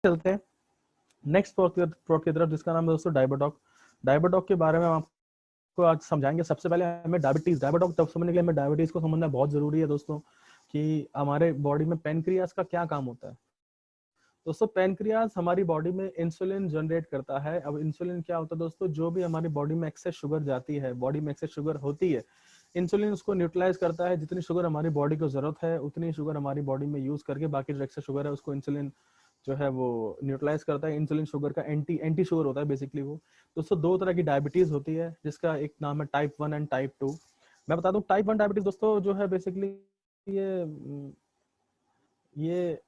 चलते हैं next product की तरफ, जिसका नाम है दोस्तों डायबिटॉक। डायबिटॉक के बारे में हम आपको आज समझाएंगे। सबसे पहले हमें डायबिटॉक तब समझने के लिए हमें डायबिटीज को समझना बहुत जरूरी है दोस्तों, कि हमारे बॉडी में पेनक्रियास का क्या काम होता है। दोस्तों पेनक्रियास हमारी बॉडी में इंसुलिन जनरेट करता है। अब इंसुलिन क्या होता है दोस्तों, जो भी हमारी बॉडी में एक्सेस शुगर जाती है, बॉडी में एक्सेस शुगर होती है, इंसुलिन उसको न्यूट्रलाइज करता है। जितनी शुगर हमारी बॉडी को जरूरत है उतनी शुगर हमारी बॉडी में यूज करके बाकी जो एक्सेस शुगर है उसको इंसुलिन जो है वो न्यूट्रलाइज करता है। इंसुलिन शुगर का एंटी शुगर होता है बेसिकली वो। दोस्तों दो तरह की डायबिटीज होती है, जिसका एक नाम है टाइप 1 एंड टाइप 2। मैं बता दूं टाइप 1 डायबिटीज दोस्तों जो है बेसिकली ये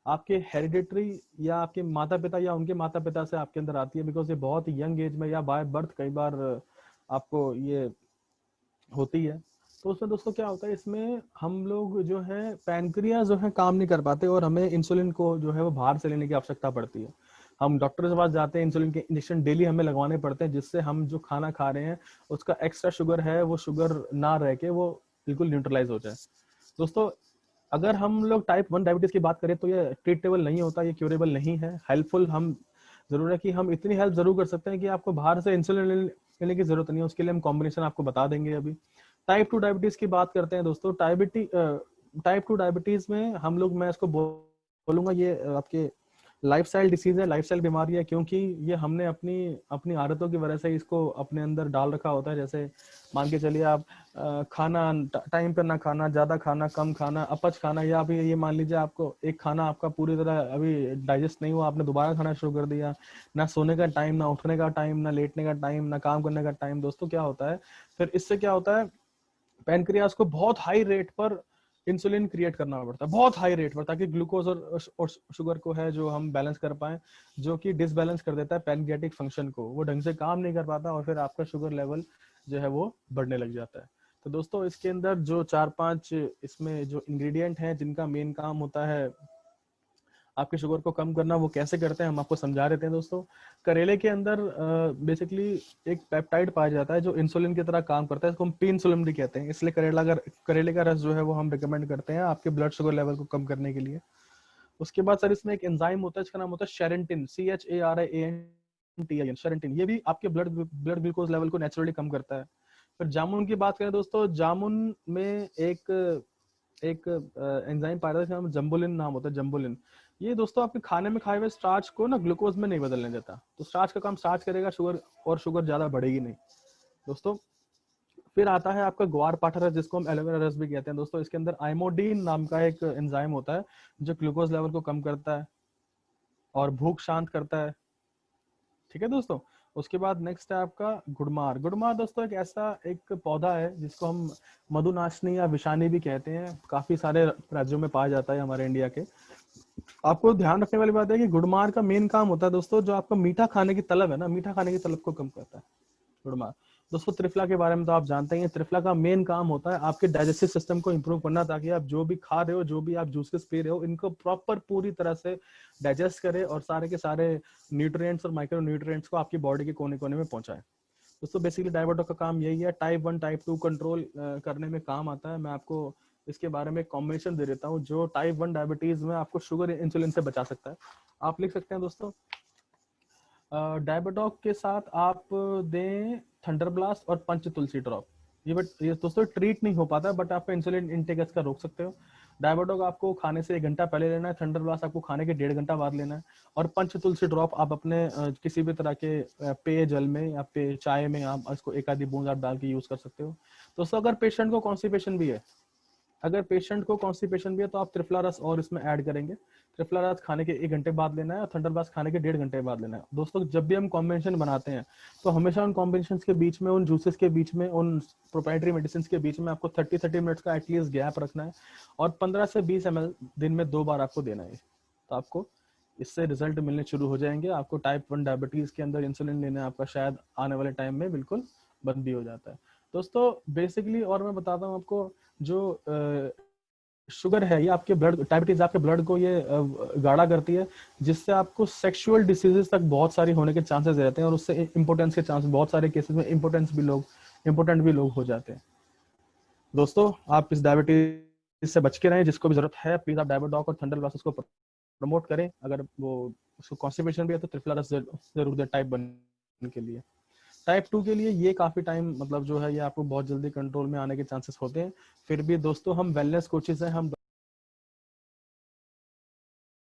आपके हेरिडिटरी या आपके माता पिता या उनके माता पिता से आपके अंदर आती है, बिकॉज ये बहुत यंग एज में या बाय बर्थ कई बार आपको ये होती है। तो उसमें दोस्तों क्या होता है, इसमें हम लोग जो है पैनक्रियास जो है काम नहीं कर पाते और हमें इंसुलिन को जो है वो बाहर से लेने की आवश्यकता पड़ती है। हम डॉक्टर के पास जाते हैं, इंसुलिन के इंजेक्शन डेली हमें लगवाने पड़ते हैं, जिससे हम जो खाना खा रहे हैं उसका एक्स्ट्रा शुगर है वो शुगर ना रह के वो बिल्कुल न्यूट्रलाइज हो जाए। दोस्तों अगर हम लोग टाइप 1 डायबिटीज की बात करें तो ये ट्रीटेबल नहीं होता, ये क्यूरेबल नहीं है। हेल्पफुल हम जरूर है कि हम इतनी हेल्प जरूर कर सकते हैं कि आपको बाहर से इंसुलिन लेने की जरूरत नहीं है। उसके लिए हम कॉम्बिनेशन आपको बता देंगे। अभी टाइप 2 डायबिटीज की बात करते हैं दोस्तों। टाइप 2 डायबिटीज में हम लोग, मैं इसको बोलूंगा ये आपके लाइफस्टाइल डिसीज है, लाइफस्टाइल बीमारी है, क्योंकि ये हमने अपनी अपनी आदतों की वजह से इसको अपने अंदर डाल रखा होता है। जैसे मान के चलिए आप खाना टाइम पे ना खाना, ज्यादा खाना, कम खाना, अपच खाना, या फिर ये मान लीजिए आपको एक खाना आपका पूरी तरह अभी डाइजेस्ट नहीं हुआ, आपने दोबारा खाना शुरू कर दिया। ना सोने का टाइम, ना उठने का टाइम, ना लेटने का टाइम, ना काम करने का टाइम। दोस्तों क्या होता है फिर इससे, क्या होता है पैनक्रियास को बहुत हाई रेट पर इंसुलिन क्रिएट करना पड़ता है, बहुत हाई रेट पर, ताकि ग्लूकोज और शुगर को है जो हम बैलेंस कर पाए, जो कि डिसबैलेंस कर देता है पैनक्रियाटिक फंक्शन को। वो ढंग से काम नहीं कर पाता और फिर आपका शुगर लेवल जो है वो बढ़ने लग जाता है। तो दोस्तों इसके अंदर जो 4-5 इसमें जो इंग्रेडिएंट हैं जिनका मेन काम होता है आपके शुगर को कम करना, वो कैसे करते हैं हम आपको समझा देते हैं दोस्तों। करेले के अंदर बेसिकली एक पेप्टाइड पाया जाता है जो इंसुलिन की तरह काम करता है, इसको हम पी इंसुलिन भी कहते हैं। इसलिए करेले का रस जो है वो हम रिकमेंड करते हैं आपके ब्लड शुगर लेवल को कम करने के लिए। उसके बाद सर इसमें एक एंजाइम होता है जिसका नाम होता है शेरेंटिन, CHARANTIN, शेरेंटिन। ये भी आपके ब्लड ग्लूकोज लेवल को नेचुरली कम करता है। फिर जामुन की बात करें दोस्तों, जामुन में एक एंजाइम पाया जाता है जिसका नाम जम्बुलिन नाम होता है, जम्बुलिन। ये दोस्तों आपके खाने में खाए हुए स्टार्च को ना ग्लूकोज में नहीं बदलने देता, तो स्टार्च का काम स्टार्च करेगा, शुगर और शुगर ज्यादा बढ़ेगी नहीं दोस्तों। फिर आता है आपका ग्वार पाठा रस, जिसको हम एलोवेरा रस भी कहते हैं दोस्तों। इसके अंदर आइमोडीन नाम का एक एंजाइम होता है जो ग्लूकोज लेवल को कम करता है और भूख शांत करता है। ठीक है दोस्तों। उसके बाद नेक्स्ट है आपका गुड़मार। गुड़मार दोस्तों एक ऐसा एक पौधा है जिसको हम मधुनाशनी या विषानी भी कहते हैं, काफी सारे राज्यों में पाया जाता है हमारे इंडिया के। आपको ध्यान रखने वाली बात है कि गुड़मार का मेन काम होता है दोस्तों, जो आपका मीठा खाने की तलब है ना, मीठा खाने की तलब को कम करता है गुड़मार। दोस्तों त्रिफला के बारे में तो आप जानते ही हैं, त्रिफला का मेन काम होता है आपके डाइजेस्टिव सिस्टम को इंप्रूव करना, ताकि आप जो भी खा रहे हो, जो भी आप जूसेस पी रहे हो, इनको प्रॉपर पूरी तरह से डाइजेस्ट करे और सारे के सारे न्यूट्रिएंट्स और माइक्रो न्यूट्रिएंट्स को आपकी बॉडी के कोने कोने में पहुंचाए। दोस्तों बेसिकली डायबिटॉक का काम यही है, टाइप 1 टाइप 2 कंट्रोल करने में काम आता है। मैं आपको इसके बारे में कॉम्बिनेशन दे देता हूँ जो टाइप 1 डायबिटीज में आपको शुगर इंसुलिन से बचा सकता है। आप लिख सकते हैं दोस्तों, डायबिटॉक के साथ आप दें थंडर ब्लास्ट और पंच तुलसी ड्रॉप। ये दोस्तों ट्रीट नहीं हो पाता, बट आप इंसुलिन इंटेक इसका रोक सकते हो। डायबिटॉक आपको खाने से 1 घंटा पहले लेना है, थंडर ब्लास्ट आपको खाने के 1.5 घंटा बाद लेना है, और पंच तुलसी ड्रॉप आप अपने किसी भी तरह के पेय जल में या पेय चाय में आप इसको एक आधी बूंद आप डाल के यूज कर सकते हो। दोस्तों अगर पेशेंट को कॉन्स्टिपेशन भी है, तो आप त्रिफला रस और इसमें ऐड करेंगे। त्रिफला रस खाने के 1 घंटे बाद लेना है और थंडर ब्लास्ट खाने के 1.5 घंटे बाद लेना है। दोस्तों जब भी हम कॉम्बिनेशन बनाते हैं तो हमेशा उन कॉम्बिनेशन के बीच में, उन जूसेस के बीच में, उन प्रोप्राइटरी मेडिसिन के बीच में आपको 30 मिनट्स का एटलीस्ट गैप रखना है और 15 से 20 ml दिन में 2 बार आपको देना है। तो आपको इससे रिजल्ट मिलने शुरू हो जाएंगे। आपको टाइप 1 डायबिटीज के अंदर इंसुलिन लेना आपका शायद आने वाले टाइम में बिल्कुल बंद भी हो जाता है दोस्तों। बेसिकली और मैं बताता हूँ आपको, जो शुगर है ये आपके ब्लड, डायबिटीज आपके ब्लड को ये गाढ़ा करती है, जिससे आपको सेक्सुअल डिसीजेस तक बहुत सारी होने के चांसेस रहते हैं और उससे इम्पोर्टेंस के चांस, बहुत सारे केसेस में इम्पोर्टेंट भी लोग हो जाते हैं। दोस्तों आप इस डायबिटीज से बच के रहें, जिसको भी जरूरत है प्लीज आप डायबिटॉक और थंडर ब्लास्ट को प्रमोट करें। अगर वो उसको कॉन्स्टिपेशन भी है तो त्रिफला रस जरूर दे टाइप 1 के लिए। टाइप 2 के लिए ये काफी टाइम मतलब जो है ये आपको बहुत जल्दी कंट्रोल में आने के चांसेस होते हैं। फिर भी दोस्तों हम वेलनेस कोचेस हैं, हम